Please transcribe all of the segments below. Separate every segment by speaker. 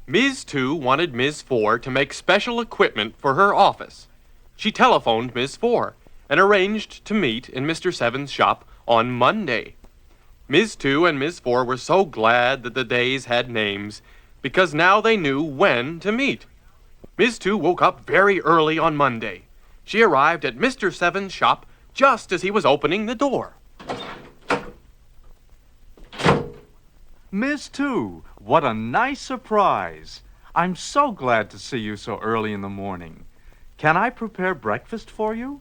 Speaker 1: Ms. 2 wanted Ms. 4 to make special equipment for her office. She telephoned Ms. 4 and arranged to meet in Mr. 7's shop on Monday. Ms. 2 and Ms. 4 were so glad that the days had names because now they knew when to meet. Ms. 2 woke up very early on Monday. She arrived at Mr. 7's shop just as he was opening the door.
Speaker 2: Miss 2, what a nice surprise. I'm so glad to see you so early in the morning. Can I prepare breakfast for you?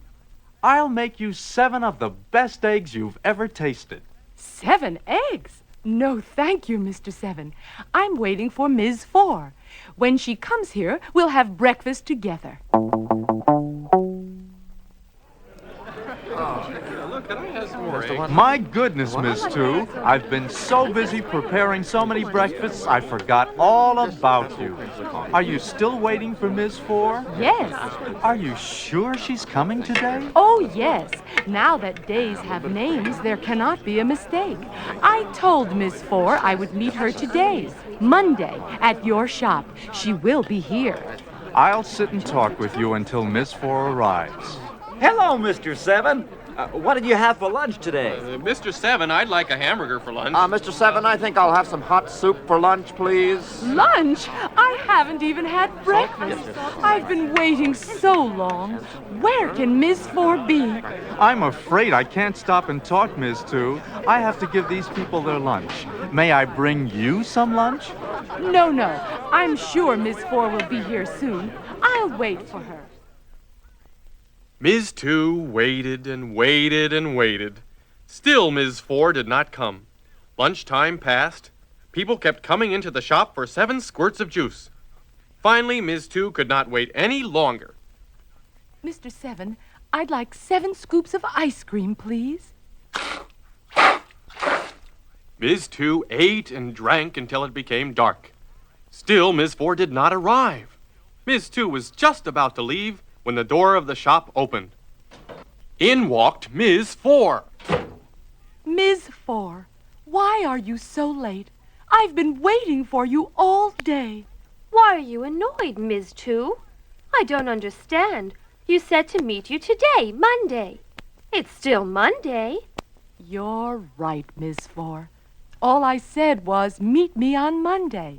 Speaker 2: I'll make you 7 of the best eggs you've ever tasted.
Speaker 3: 7 eggs? No, thank you, Mr. 7. I'm waiting for Ms. 4. When she comes here, we'll have breakfast together.
Speaker 1: Look, can I have some more eggs?
Speaker 2: My goodness, Miss 2, I've been so busy preparing so many breakfasts, I forgot all about you. Are you still waiting for Miss 4?
Speaker 3: Yes.
Speaker 2: Are you sure she's coming today?
Speaker 3: Oh, yes. Now that days have names, there cannot be a mistake. I told Miss 4 I would meet her today, Monday, at your shop. She will be here.
Speaker 2: I'll sit and talk with you until Miss 4 arrives.
Speaker 4: Hello, Mr. 7. What did you have for lunch today?
Speaker 1: Mr. 7, I'd like a hamburger for lunch.
Speaker 5: Mr. 7, I think I'll have some hot soup for lunch, please.
Speaker 3: Lunch? I haven't even had breakfast. I've been waiting so long. Where can Miss 4 be?
Speaker 2: I'm afraid I can't stop and talk, Miss 2. I have to give these people their lunch. May I bring you some lunch?
Speaker 3: No. I'm sure Miss 4 will be here soon. I'll wait for her.
Speaker 1: Ms. 2 waited and waited and waited. Still Ms. 4 did not come. Lunchtime passed. People kept coming into the shop for 7 squirts of juice. Finally, Ms. 2 could not wait any longer.
Speaker 3: Mr. 7, I'd like 7 scoops of ice cream, please.
Speaker 1: Ms. 2 ate and drank until it became dark. Still, Ms. 4 did not arrive. Ms. 2 was just about to leave when the door of the shop opened. In walked Ms. 4.
Speaker 3: Ms. 4, why are you so late? I've been waiting for you all day.
Speaker 6: Why are you annoyed, Ms. 2? I don't understand. You said to meet you today, Monday. It's still Monday.
Speaker 3: You're right, Ms. 4. All I said was meet me on Monday.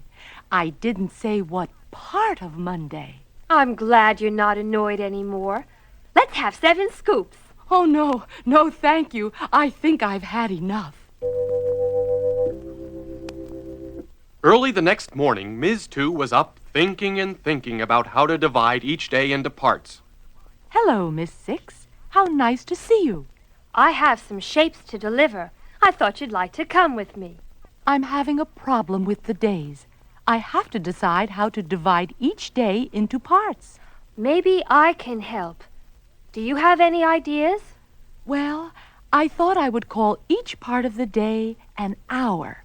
Speaker 3: I didn't say what part of Monday.
Speaker 6: I'm glad you're not annoyed anymore. Let's have 7 scoops.
Speaker 3: Oh, no, thank you. I think I've had enough.
Speaker 1: Early the next morning, Ms. 2 was up thinking and thinking about how to divide each day into parts.
Speaker 3: Hello, Miss 6. How nice to see you.
Speaker 6: I have some shapes to deliver. I thought you'd like to come with me.
Speaker 3: I'm having a problem with the days. I have to decide how to divide each day into parts.
Speaker 6: Maybe I can help. Do you have any ideas?
Speaker 3: Well, I thought I would call each part of the day an hour.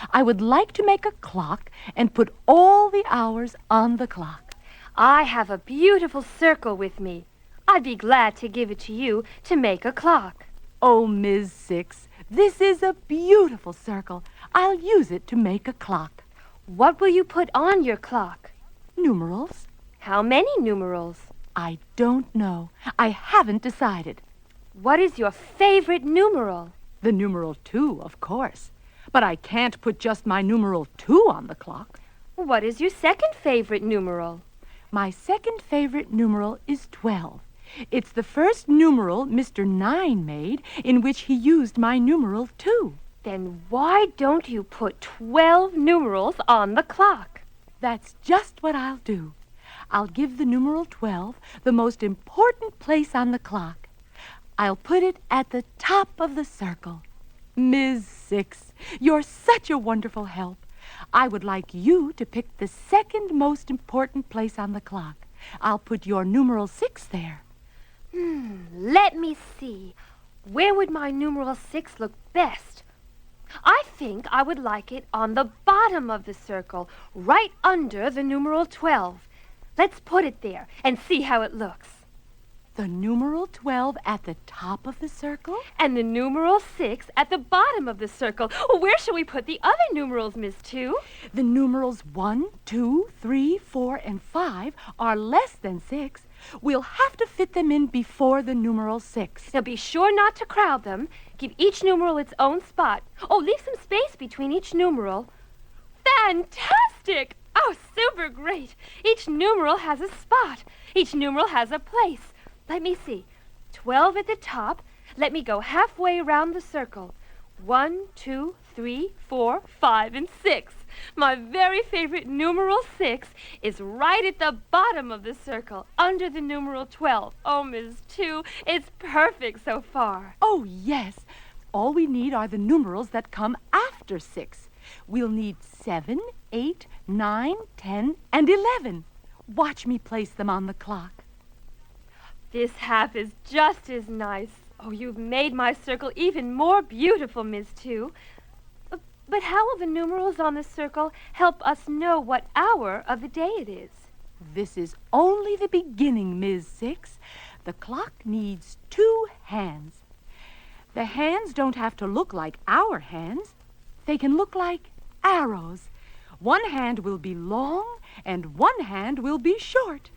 Speaker 3: I would like to make a clock and put all the hours on the clock.
Speaker 6: I have a beautiful circle with me. I'd be glad to give it to you to make a clock.
Speaker 3: Oh, Ms. 6, this is a beautiful circle. I'll use it to make a clock.
Speaker 6: What will you put on your clock?
Speaker 3: Numerals?
Speaker 6: How many numerals?
Speaker 3: I don't know. I haven't decided.
Speaker 6: What is your favorite numeral?
Speaker 3: The numeral 2, of course. But I can't put just my numeral 2 on the clock.
Speaker 6: What is your second favorite numeral?
Speaker 3: My second favorite numeral is 12. It's the first numeral Mr. 9 made in which he used my numeral 2.
Speaker 6: Then why don't you put 12 numerals on the clock?
Speaker 3: That's just what I'll do. I'll give the numeral 12 the most important place on the clock. I'll put it at the top of the circle. Ms. 6, you're such a wonderful help. I would like you to pick the second most important place on the clock. I'll put your numeral 6 there.
Speaker 6: Let me see. Where would my numeral 6 look best? I think I would like it on the bottom of the circle, right under the numeral 12. Let's put it there and see how it looks.
Speaker 3: The numeral 12 at the top of the circle?
Speaker 6: And the numeral 6 at the bottom of the circle. Where shall we put the other numerals, Miss Two?
Speaker 3: The numerals 1, 2, 3, 4, and 5 are less than 6. We'll have to fit them in before the numeral 6.
Speaker 6: Now be sure not to crowd them. Give each numeral its own spot. Oh, leave some space between each numeral. Fantastic! Oh, super great. Each numeral has a spot. Each numeral has a place. Let me see. 12 at the top. Let me go halfway around the circle. 1, 2, 3, 4, 5, and 6. My very favorite numeral 6 is right at the bottom of the circle, under the numeral 12. Oh, Ms. Two, it's perfect so far.
Speaker 3: Oh, yes. All we need are the numerals that come after 6. We'll need 7, 8, 9, 10, and 11. Watch me place them on the clock.
Speaker 6: This half is just as nice. Oh, you've made my circle even more beautiful, Ms. Two. But how will the numerals on the circle help us know what hour of the day it is?
Speaker 3: This is only the beginning, Ms. Six. The clock needs 2 hands. The hands don't have to look like our hands. They can look like arrows. One hand will be long and one hand will be short.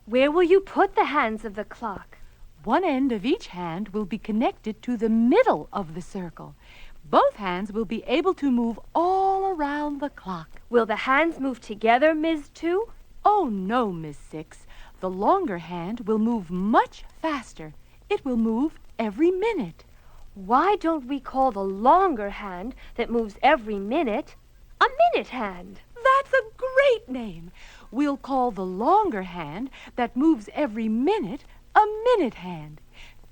Speaker 6: Where will you put the hands of the clock?
Speaker 3: One end of each hand will be connected to the middle of the circle. Both hands will be able to move all around the clock.
Speaker 6: Will the hands move together, Ms. Two?
Speaker 3: Oh, no, Miss Six. The longer hand will move much faster. It will move every minute.
Speaker 6: Why don't we call the longer hand that moves every minute a minute hand?
Speaker 3: That's a great name. We'll call the longer hand that moves every minute a minute hand.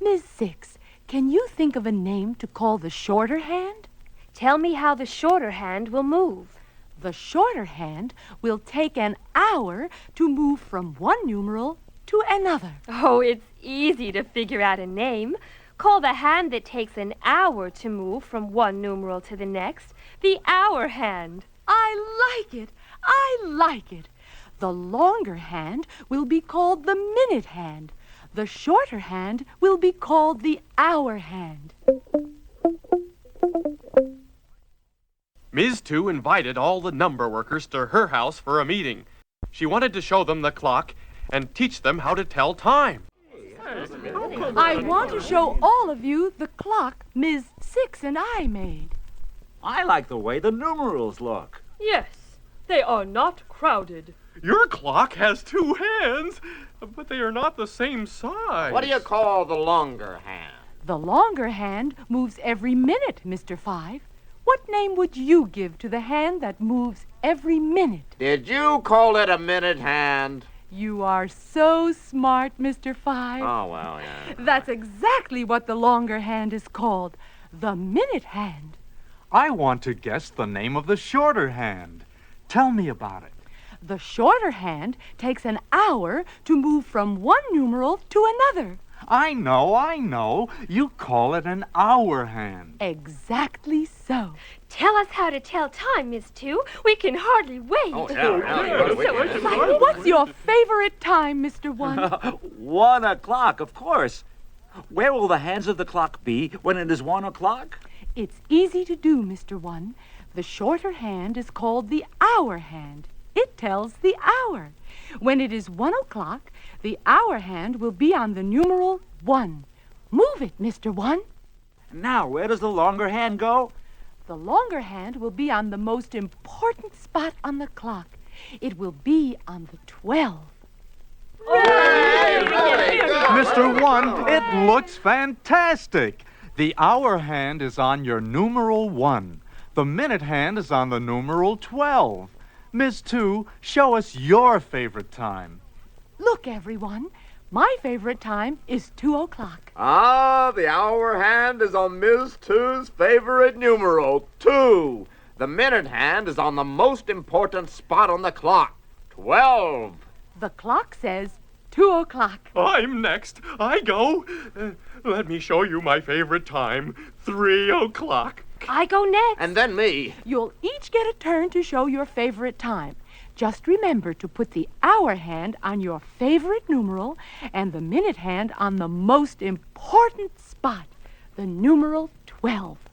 Speaker 3: Miss Six, can you think of a name to call the shorter hand?
Speaker 6: Tell me how the shorter hand will move.
Speaker 3: The shorter hand will take an hour to move from one numeral to another.
Speaker 6: Oh, it's easy to figure out a name. Call the hand that takes an hour to move from one numeral to the next the hour hand.
Speaker 3: I like it. I like it. The longer hand will be called the minute hand. The shorter hand will be called the hour hand.
Speaker 1: Ms. Two invited all the number workers to her house for a meeting. She wanted to show them the clock and teach them how to tell time.
Speaker 3: I want to show all of you the clock Ms. Six and I made.
Speaker 4: I like the way the numerals look.
Speaker 7: Yes, they are not crowded.
Speaker 1: Your clock has 2 hands, but they are not the same size.
Speaker 5: What do you call the longer hand?
Speaker 3: The longer hand moves every minute, Mr. Five. What name would you give to the hand that moves every minute?
Speaker 5: Did you call it a minute hand?
Speaker 3: You are so smart, Mr. Five.
Speaker 5: Oh, well, yeah.
Speaker 3: That's exactly what the longer hand is called, the minute hand.
Speaker 2: I want to guess the name of the shorter hand. Tell me about it.
Speaker 3: The shorter hand takes an hour to move from one numeral to another.
Speaker 2: I know. You call it an hour hand.
Speaker 3: Exactly so.
Speaker 6: Tell us how to tell time, Miss Two. We can hardly wait.
Speaker 5: Oh, yeah.
Speaker 3: What's your favorite time, Mr. One?
Speaker 4: 1 o'clock, of course. Where will the hands of the clock be when it is 1 o'clock?
Speaker 3: It's easy to do, Mr. One. The shorter hand is called the hour hand. It tells the hour. When it is 1 o'clock, the hour hand will be on the numeral 1. Move it, Mr. One.
Speaker 4: Now, where does the longer hand go?
Speaker 3: The longer hand will be on the most important spot on the clock. It will be on the 12.
Speaker 2: Mr. One, it looks fantastic. The hour hand is on your numeral 1. The minute hand is on the numeral 12. Miss Two, show us your favorite time.
Speaker 3: Look, everyone. My favorite time is 2 o'clock.
Speaker 5: Ah, the hour hand is on Ms. Two's favorite numeral, 2. The minute hand is on the most important spot on the clock, 12.
Speaker 3: The clock says 2 o'clock.
Speaker 1: I'm next. I go. Let me show you my favorite time, 3 o'clock.
Speaker 6: I go next.
Speaker 5: And then me.
Speaker 3: You'll each get a turn to show your favorite time. Just remember to put the hour hand on your favorite numeral and the minute hand on the most important spot, the numeral 12.